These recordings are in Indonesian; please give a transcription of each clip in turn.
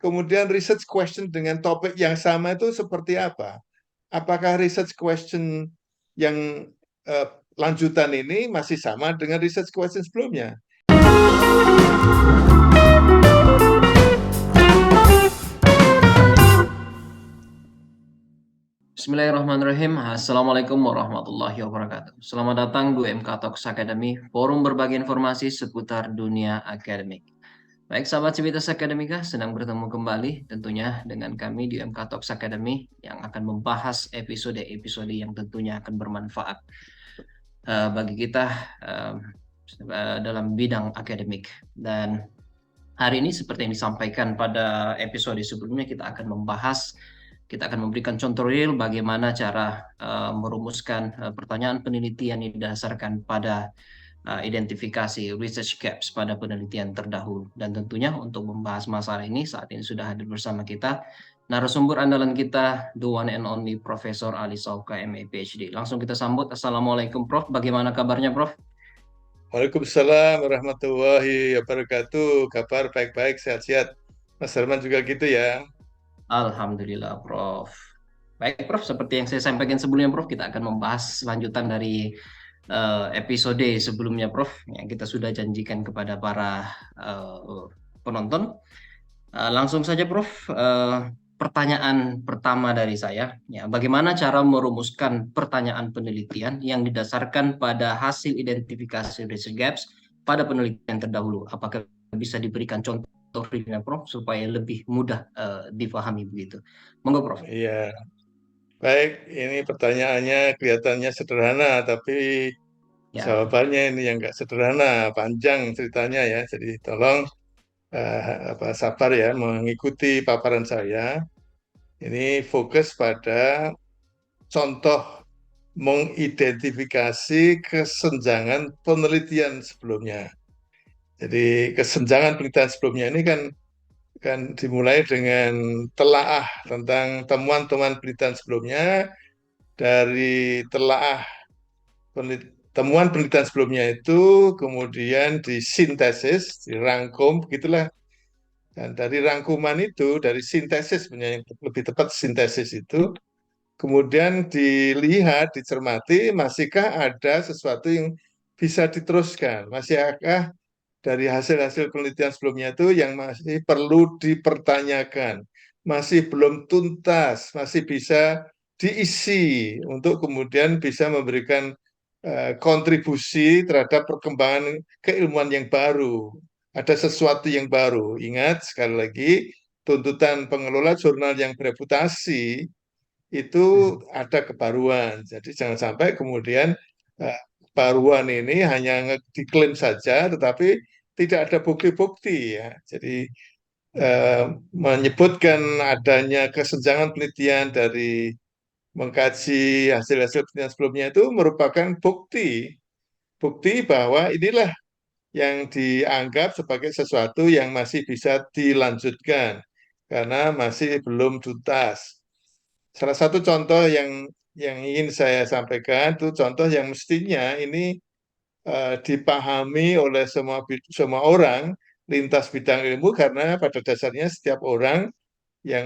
kemudian research question dengan topik yang sama itu seperti apa? Apakah research question yang eh, lanjutan ini masih sama dengan research question sebelumnya? Bismillahirrahmanirrahim. Assalamualaikum warahmatullahi wabarakatuh. Selamat datang di MK Talks Academy, forum berbagi informasi seputar dunia akademik. Baik sahabat Civitas Akademika, senang bertemu kembali tentunya dengan kami di MK Talks Academy yang akan membahas episode-episode yang tentunya akan bermanfaat bagi kita dalam bidang akademik. Dan hari ini seperti yang disampaikan pada episode sebelumnya, kita akan memberikan contoh real bagaimana cara merumuskan pertanyaan penelitian yang didasarkan pada identifikasi research gaps pada penelitian terdahulu. Dan tentunya untuk membahas masalah ini saat ini sudah hadir bersama kita narasumber andalan kita, the one and only Profesor Ali Sauka, MA PhD. Langsung kita sambut. Assalamualaikum Prof. Bagaimana kabarnya Prof? Waalaikumsalam warahmatullahi wabarakatuh. Kabar baik-baik, sehat-sehat. Mas Herman juga gitu ya. Alhamdulillah Prof. Baik Prof, seperti yang saya sampaikan sebelumnya Prof, kita akan membahas lanjutan dari episode sebelumnya Prof, yang kita sudah janjikan kepada para penonton. Langsung saja Prof, pertanyaan pertama dari saya, ya, bagaimana cara merumuskan pertanyaan penelitian yang didasarkan pada hasil identifikasi research gaps pada penelitian terdahulu? Apakah bisa diberikan contoh realnya Prof supaya lebih mudah dipahami begitu? Monggo Prof. Iya, baik. Ini pertanyaannya kelihatannya sederhana, tapi Ya. jawabannya ini yang nggak sederhana, panjang ceritanya ya. Jadi tolong sabar ya mengikuti paparan saya. Ini fokus pada contoh mengidentifikasi kesenjangan penelitian sebelumnya. Jadi kesenjangan penelitian sebelumnya ini kan dimulai dengan telaah tentang temuan-temuan penelitian sebelumnya. Dari telaah temuan penelitian sebelumnya itu kemudian disintesis, dirangkum, begitulah. Dan dari rangkuman itu, dari sintesis sebenarnya yang lebih tepat sintesis itu, kemudian dilihat, dicermati, masihkah ada sesuatu yang bisa diteruskan? Masihkah dari hasil-hasil penelitian sebelumnya itu yang masih perlu dipertanyakan, masih belum tuntas, masih bisa diisi untuk kemudian bisa memberikan kontribusi terhadap perkembangan keilmuan yang baru. Ada sesuatu yang baru. Ingat sekali lagi, tuntutan pengelola jurnal yang bereputasi itu ada kebaruan. Jadi jangan sampai kemudian kebaruan ini hanya diklaim saja, tetapi tidak ada bukti-bukti ya. Jadi eh, menyebutkan adanya kesenjangan penelitian dari mengkaji hasil-hasil penelitian sebelumnya itu merupakan bukti, bukti bahwa inilah yang dianggap sebagai sesuatu yang masih bisa dilanjutkan karena masih belum tuntas. Salah satu contoh yang ingin saya sampaikan itu contoh yang mestinya ini dipahami oleh semua orang lintas bidang ilmu karena pada dasarnya setiap orang yang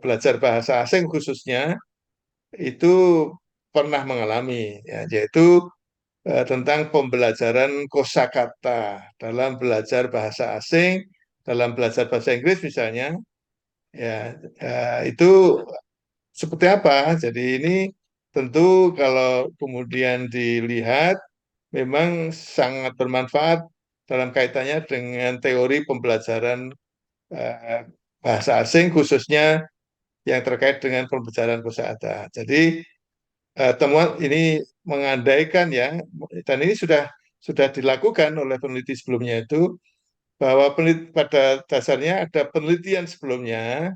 belajar bahasa asing khususnya itu pernah mengalami ya, yaitu tentang pembelajaran kosakata dalam belajar bahasa asing, dalam belajar bahasa Inggris misalnya ya, itu seperti apa. Jadi ini tentu kalau kemudian dilihat memang sangat bermanfaat dalam kaitannya dengan teori pembelajaran eh, bahasa asing khususnya yang terkait dengan pembelajaran kosakata. Jadi temuan ini mengandaikan ya, dan ini sudah dilakukan oleh peneliti sebelumnya itu bahwa pada dasarnya ada penelitian sebelumnya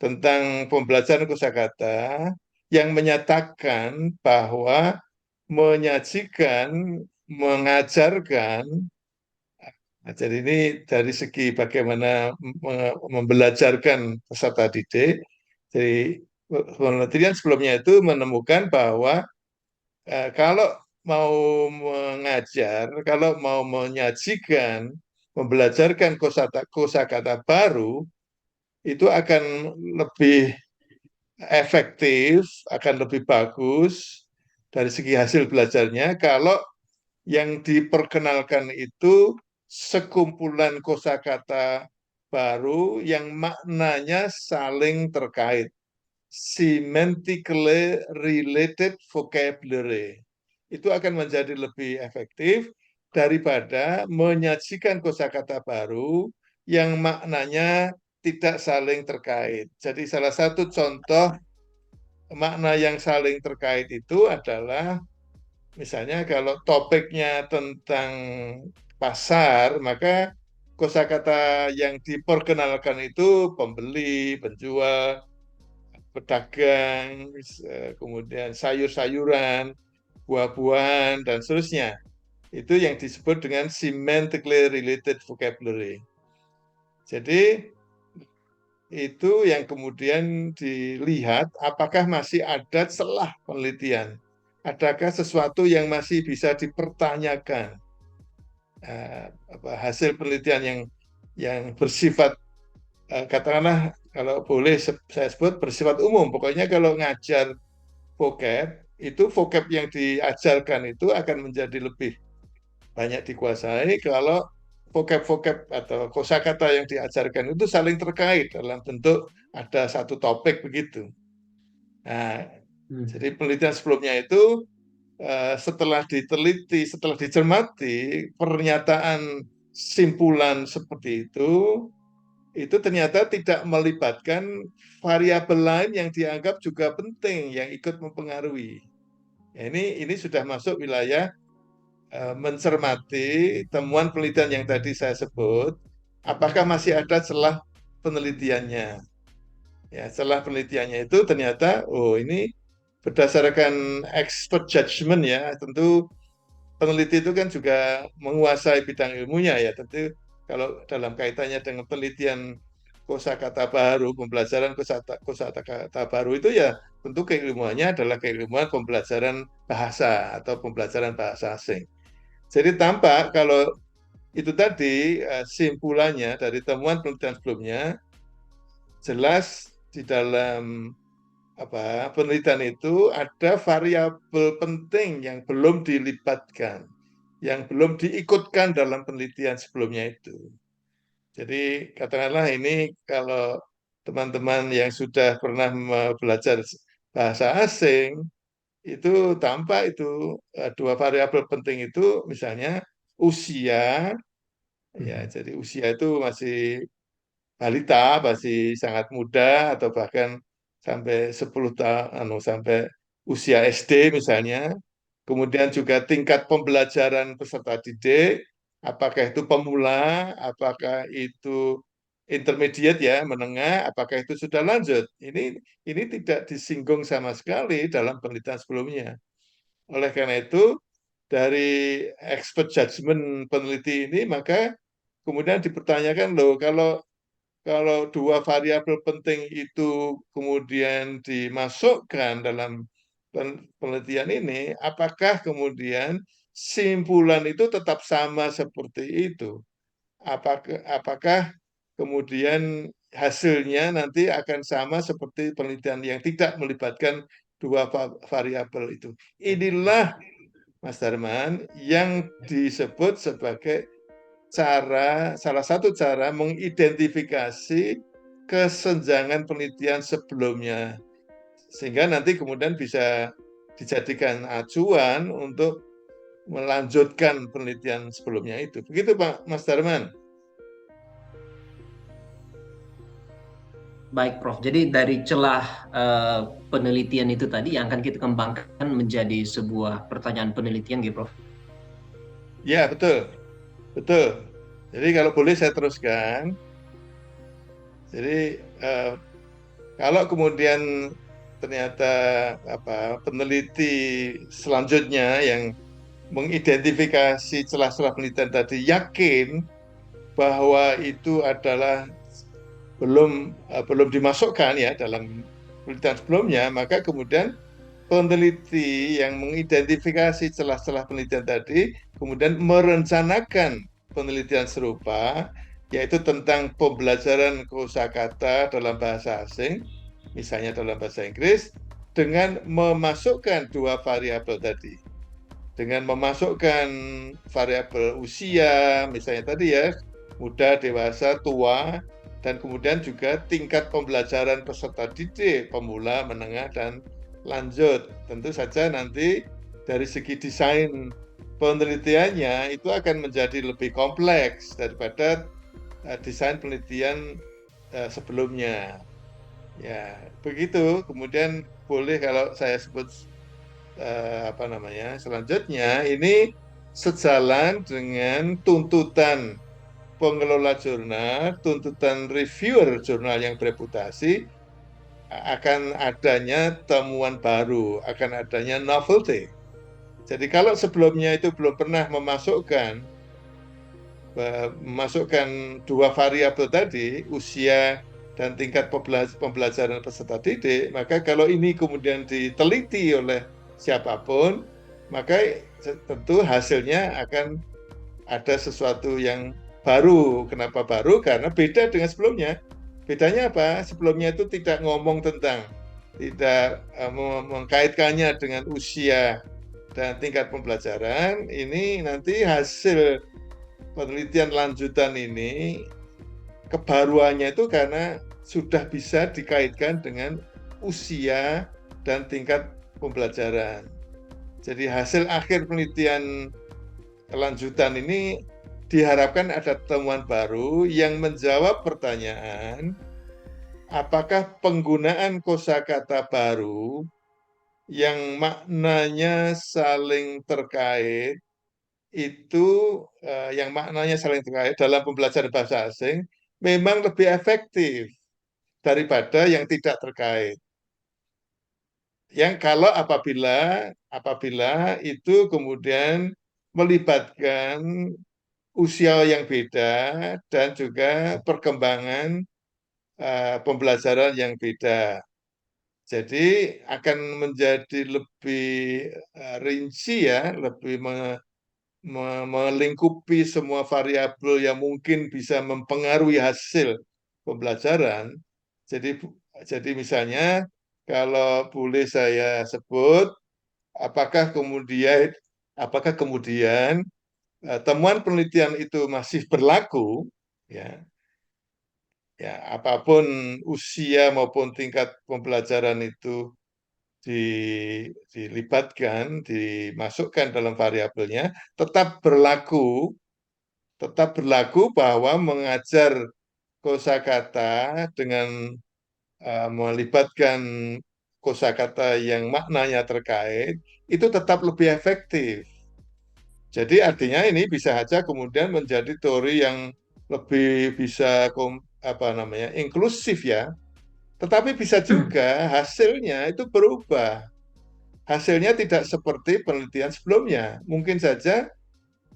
tentang pembelajaran kosakata yang menyatakan bahwa menyajikan, mengajarkan. Nah, jadi ini dari segi bagaimana membelajarkan peserta didik. Jadi penelitian sebelumnya itu menemukan bahwa kalau mau mengajar, kalau mau menyajikan, membelajarkan kosakata baru, itu akan lebih efektif, akan lebih bagus dari segi hasil belajarnya kalau yang diperkenalkan itu sekumpulan kosakata baru yang maknanya saling terkait. Semantically related vocabulary. Itu akan menjadi lebih efektif daripada menyajikan kosakata baru yang maknanya tidak saling terkait. Jadi salah satu contoh makna yang saling terkait itu adalah misalnya kalau topiknya tentang pasar, maka kosakata yang diperkenalkan itu pembeli, penjual, pedagang, kemudian sayur-sayuran, buah-buahan, dan seterusnya. Itu yang disebut dengan semantically related vocabulary. Jadi itu yang kemudian dilihat apakah masih ada celah penelitian. Adakah sesuatu yang masih bisa dipertanyakan. Hasil penelitian yang bersifat katakanlah kalau boleh saya sebut bersifat umum. Pokoknya kalau ngajar vocab, itu vocab yang diajarkan itu akan menjadi lebih banyak dikuasai kalau vocab-vocab atau kosakata yang diajarkan itu saling terkait dalam bentuk ada satu topik begitu. Nah, jadi penelitian sebelumnya itu setelah diteliti, setelah dicermati pernyataan simpulan seperti itu ternyata tidak melibatkan variabel lain yang dianggap juga penting yang ikut mempengaruhi. Ya, ini sudah masuk wilayah mencermati temuan penelitian yang tadi saya sebut, apakah masih ada celah penelitiannya. Ya, celah penelitiannya itu ternyata, oh ini berdasarkan expert judgment ya, tentu peneliti itu kan juga menguasai bidang ilmunya ya, tentu kalau dalam kaitannya dengan penelitian kosakata baru, pembelajaran kosakata baru itu ya tentu keilmuannya adalah keilmuan pembelajaran bahasa atau pembelajaran bahasa asing. Jadi tampak kalau itu tadi simpulannya dari temuan penelitian sebelumnya jelas di dalam penelitian itu ada variabel penting yang belum dilibatkan, yang belum diikutkan dalam penelitian sebelumnya itu. Jadi katakanlah ini kalau teman-teman yang sudah pernah belajar bahasa asing itu tampak itu dua variabel penting itu misalnya usia. Ya, jadi usia itu masih balita, masih sangat muda atau bahkan sampai 10 tahun, sampai usia SD misalnya. Kemudian juga tingkat pembelajaran peserta didik, apakah itu pemula, apakah itu intermediate ya, menengah, apakah itu sudah lanjut. Ini tidak disinggung sama sekali dalam penelitian sebelumnya. Oleh karena itu, dari expert judgment peneliti ini, maka kemudian dipertanyakan loh, kalau kalau dua variabel penting itu kemudian dimasukkan dalam penelitian ini, apakah kemudian simpulan itu tetap sama seperti itu? Apakah kemudian hasilnya nanti akan sama seperti penelitian yang tidak melibatkan dua variabel itu? Inilah Mas Darman, yang disebut sebagai salah satu cara mengidentifikasi kesenjangan penelitian sebelumnya. Sehingga nanti kemudian bisa dijadikan acuan untuk melanjutkan penelitian sebelumnya itu. Begitu Pak Mas Darman. Baik, Prof. Jadi dari celah penelitian itu tadi yang akan kita kembangkan menjadi sebuah pertanyaan penelitian, gitu, Prof. Ya, betul. Betul. Jadi kalau boleh saya teruskan. Jadi kalau kemudian ternyata peneliti selanjutnya yang mengidentifikasi celah-celah penelitian tadi yakin bahwa itu adalah belum dimasukkan ya dalam penelitian sebelumnya, maka kemudian peneliti yang mengidentifikasi celah-celah penelitian tadi kemudian merencanakan penelitian serupa yaitu tentang pembelajaran kosakata dalam bahasa asing, misalnya dalam bahasa Inggris, dengan memasukkan dua variabel tadi. Dengan memasukkan variabel usia, misalnya tadi ya, muda, dewasa, tua, dan kemudian juga tingkat pembelajaran peserta didik, pemula, menengah, dan lanjut. Tentu saja nanti dari segi desain penelitiannya itu akan menjadi lebih kompleks daripada desain penelitian sebelumnya. Ya, begitu. Kemudian boleh kalau saya sebut apa namanya selanjutnya ini sejalan dengan tuntutan pengelola jurnal, tuntutan reviewer jurnal yang bereputasi akan adanya temuan baru, akan adanya novelty. Jadi kalau sebelumnya itu belum pernah memasukkan dua variabel tadi, usia dan tingkat pembelajaran peserta didik, maka kalau ini kemudian diteliti oleh siapapun, maka tentu hasilnya akan ada sesuatu yang baru. Kenapa baru? Karena beda dengan sebelumnya. Bedanya apa? Sebelumnya itu tidak ngomong tentang, tidak mengkaitkannya dengan usia dan tingkat pembelajaran. Ini nanti hasil penelitian lanjutan ini kebaruannya itu karena sudah bisa dikaitkan dengan usia dan tingkat pembelajaran. Jadi hasil akhir penelitian lanjutan ini diharapkan ada temuan baru yang menjawab pertanyaan apakah penggunaan kosakata baru yang maknanya saling terkait itu yang maknanya saling terkait dalam pembelajaran bahasa asing memang lebih efektif daripada yang tidak terkait. Yang kalau apabila itu kemudian melibatkan usia yang beda dan juga perkembangan pembelajaran yang beda. Jadi akan menjadi lebih rinci ya, lebih melingkupi semua variabel yang mungkin bisa mempengaruhi hasil pembelajaran. Jadi jadi misalnya kalau boleh saya sebut, apakah kemudian apakah kemudian temuan penelitian itu masih berlaku ya ya apapun usia maupun tingkat pembelajaran itu dilibatkan, dimasukkan dalam variabelnya, tetap berlaku bahwa mengajar kosakata dengan melibatkan kosakata yang maknanya terkait itu tetap lebih efektif. Jadi artinya ini bisa saja kemudian menjadi teori yang lebih bisa apa namanya inklusif ya. Tetapi bisa juga hasilnya itu berubah. Hasilnya tidak seperti penelitian sebelumnya. Mungkin saja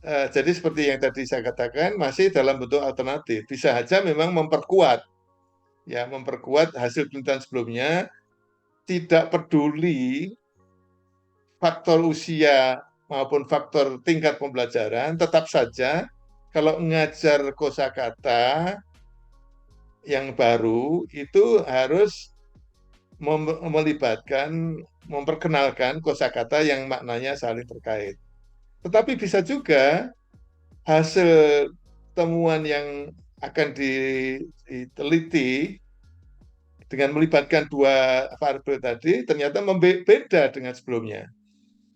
jadi seperti yang tadi saya katakan masih dalam bentuk alternatif. Bisa saja memang memperkuat hasil penelitian sebelumnya, tidak peduli faktor usia maupun faktor tingkat pembelajaran, tetap saja kalau mengajar kosakata yang baru itu harus melibatkan, memperkenalkan kosakata yang maknanya saling terkait. Tetapi bisa juga hasil temuan yang akan diteliti dengan melibatkan dua variabel tadi ternyata beda dengan sebelumnya.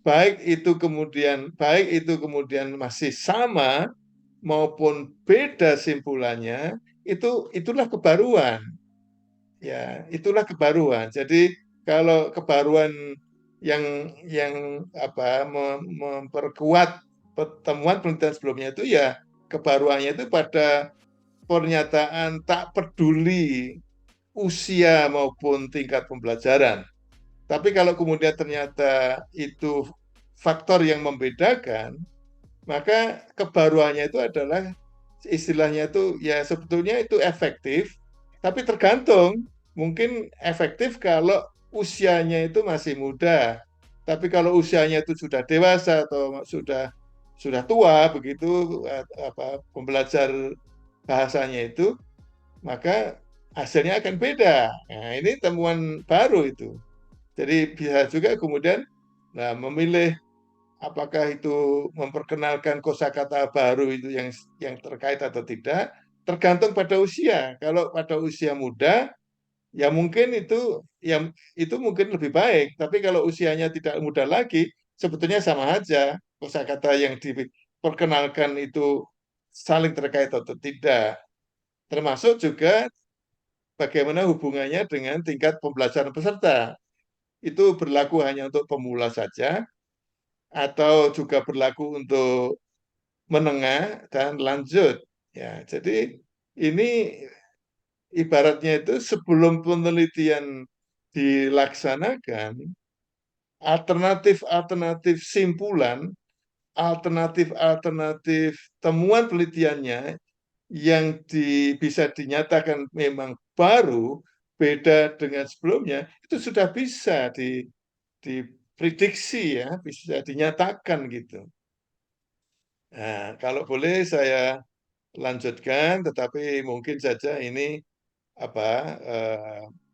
Baik itu kemudian masih sama maupun beda simpulannya, itulah kebaruan. Ya, itulah kebaruan. Jadi kalau kebaruan yang apa memperkuat pertemuan penelitian sebelumnya itu ya kebaruannya itu pada pernyataan tak peduli usia maupun tingkat pembelajaran. Tapi kalau kemudian ternyata itu faktor yang membedakan, maka kebaruannya itu adalah istilahnya itu ya sebetulnya itu efektif, tapi tergantung mungkin efektif kalau usianya itu masih muda. Tapi kalau usianya itu sudah dewasa atau sudah tua begitu apa pembelajar bahasanya itu, maka hasilnya akan beda. Nah, ini temuan baru itu. Jadi bisa juga kemudian memilih apakah itu memperkenalkan kosakata baru itu yang terkait atau tidak, tergantung pada usia. Kalau pada usia muda, ya mungkin itu mungkin lebih baik. Tapi kalau usianya tidak muda lagi, sebetulnya sama aja kosakata yang diperkenalkan itu saling terkait atau tidak. Termasuk juga bagaimana hubungannya dengan tingkat pembelajaran peserta. Itu berlaku hanya untuk pemula saja, atau juga berlaku untuk menengah dan lanjut. Ya, jadi ini ibaratnya itu sebelum penelitian dilaksanakan, alternatif-alternatif simpulan, alternatif-alternatif temuan penelitiannya yang bisa dinyatakan memang baru, beda dengan sebelumnya, itu sudah bisa diprediksi ya, bisa dinyatakan gitu. Nah, kalau boleh saya lanjutkan, tetapi mungkin saja ini apa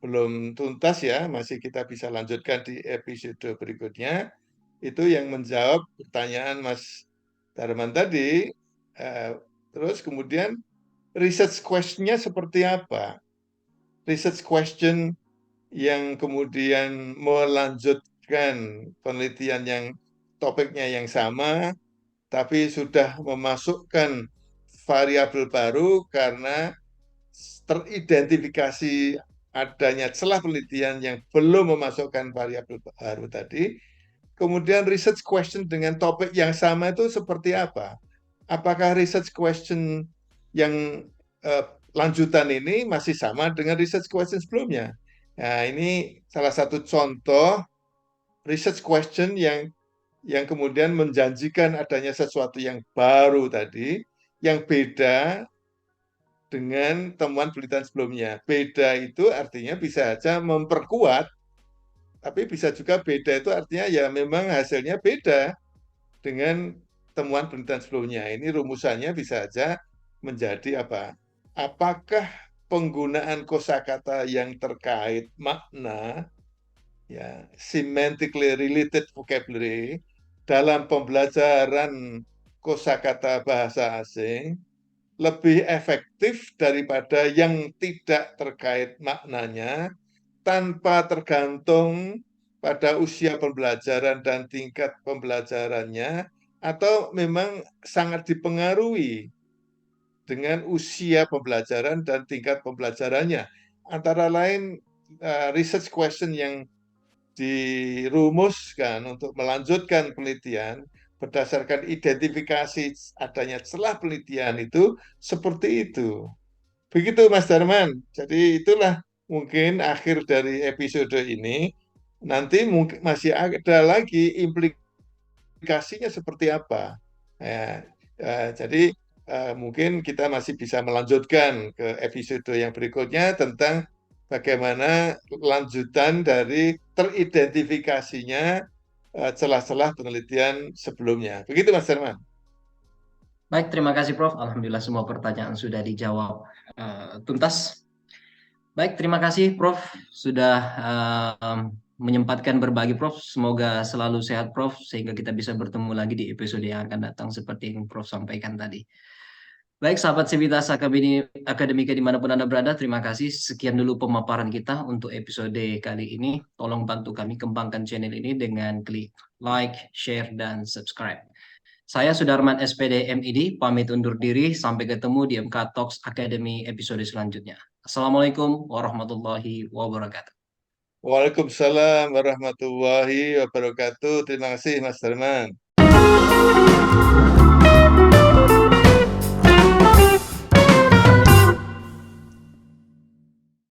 belum tuntas ya, masih kita bisa lanjutkan di episode berikutnya. Itu yang menjawab pertanyaan Mas Darman tadi. Eh, Terus kemudian research question-nya seperti apa? Research question yang kemudian melanjutkan penelitian yang topiknya yang sama, tapi sudah memasukkan variabel baru karena teridentifikasi adanya celah penelitian yang belum memasukkan variabel baru tadi. Kemudian research question dengan topik yang sama itu seperti apa? Apakah research question yang lanjutan ini masih sama dengan research question sebelumnya? Nah, ini salah satu contoh research question yang kemudian menjanjikan adanya sesuatu yang baru tadi, yang beda dengan temuan penelitian sebelumnya. Beda itu artinya bisa saja memperkuat, tapi bisa juga beda itu artinya ya memang hasilnya beda dengan temuan penelitian sebelumnya. Ini rumusannya bisa saja menjadi apa? Apakah penggunaan kosakata yang terkait makna, ya, semantically related vocabulary dalam pembelajaran kosakata bahasa asing lebih efektif daripada yang tidak terkait maknanya, tanpa tergantung pada usia pembelajaran dan tingkat pembelajarannya, atau memang sangat dipengaruhi dengan usia pembelajaran dan tingkat pembelajarannya. Antara lain research question yang dirumuskan untuk melanjutkan penelitian berdasarkan identifikasi adanya celah penelitian itu seperti itu. Begitu Mas Darman. Jadi itulah mungkin akhir dari episode ini. Nanti mungkin masih ada lagi implikasinya seperti apa. Ya, jadi mungkin kita masih bisa melanjutkan ke episode yang berikutnya tentang bagaimana lanjutan dari teridentifikasinya celah-celah penelitian sebelumnya. Begitu Mas Darman. Baik, terima kasih Prof. Alhamdulillah semua pertanyaan sudah dijawab tuntas. Baik, terima kasih Prof. Sudah menyempatkan berbagi Prof. Semoga selalu sehat Prof. Sehingga kita bisa bertemu lagi di episode yang akan datang seperti yang Prof sampaikan tadi. Baik, sahabat Sivitas Akademika dimanapun Anda berada, terima kasih. Sekian dulu pemaparan kita untuk episode kali ini. Tolong bantu kami kembangkan channel ini dengan klik like, share, dan subscribe. Saya Sudarman SPD MID, pamit undur diri. Sampai ketemu di MK Talks Academy episode selanjutnya. Assalamualaikum warahmatullahi wabarakatuh. Waalaikumsalam warahmatullahi wabarakatuh. Terima kasih Mas Darman.